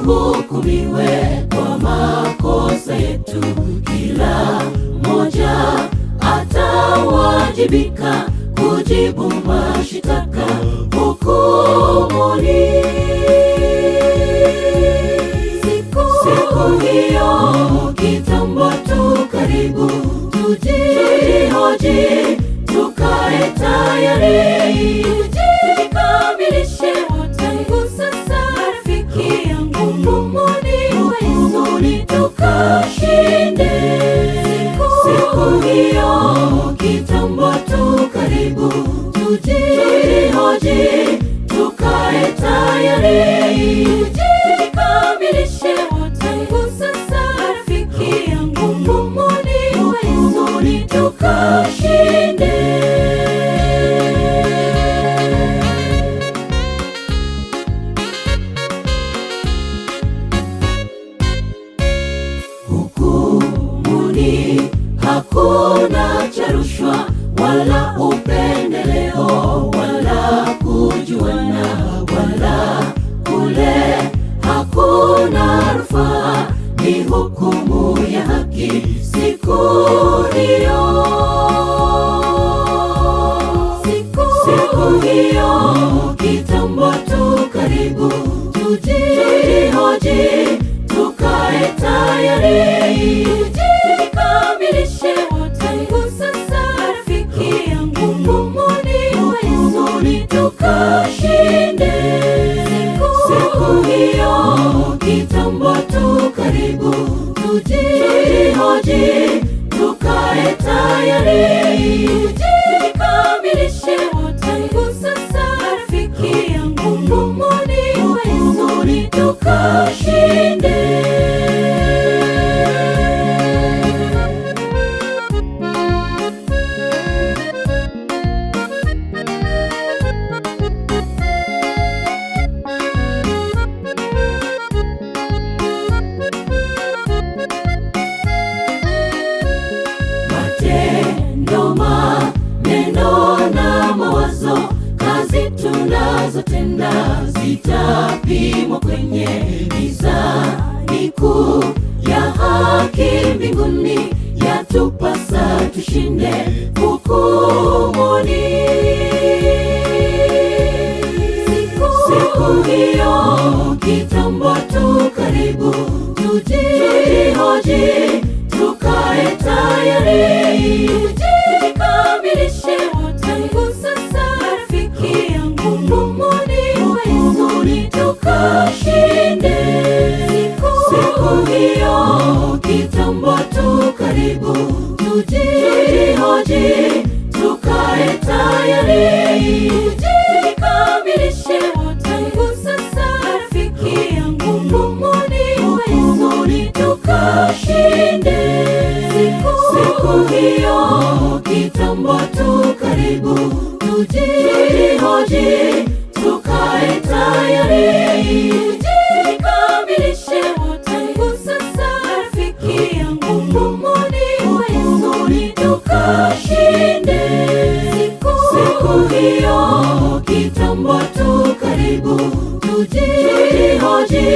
tuhukumiwe kwa makosa yetu, kila mmoja atawajibika kujibu mashitaka hukumuni. Siku hiyo kitambo tu karibu, tujihoji, tukae tayari, tujikamilishe tangu sasa. Rafiki yangu, hukumuni tukashinde. Siku hiyo kitambo tu karibu, tujihoji, tukae tayari, tujikamilishe tangu sasa. Rafiki yangu, hukumuni tukashinde. Hukumuni hakuna cha rushwa wala upendeleo wala kujuana wala kule, hakuna rufaa, ni hukumu ya haki siku hiyo. Siku hiyo kitambo tu karibu, tujihoji, tukae tayari, tujikamilishe tangu sasa. Rafiki yangu, hukumuni tukashinde. Siku hiyo kitambo tu karibu, tujihoji, tukae tayari, tujikamilishe tangu sasa. Rafiki yangu, hukumuni tukashinde. Matendo, maneno na mawazo, kazi tunazotenda zitapimwa kwenye mizani kuu ya haki mbinguni. Yatupasa tushinde hukumuni. Siku hiyo kitambo tu karibu, tujihoji, tukae tayari, tujikamilishe tangu sasa. Rafiki yangu, hukumuni tukashinde. Siku hiyo kitambo tu karibu, tujihoji, tukae tayari, tujikamilishe tangu sasa. Rafiki yangu, hukumuni tukashinde. Siku hiyo kitambo tu karibu, tujihoji, tukae tayari, tujikamilishe tangu sasa. Rafiki yangu, hukumuni tukashinde. Siku hiyo kitambo tu karibu, tujihoji,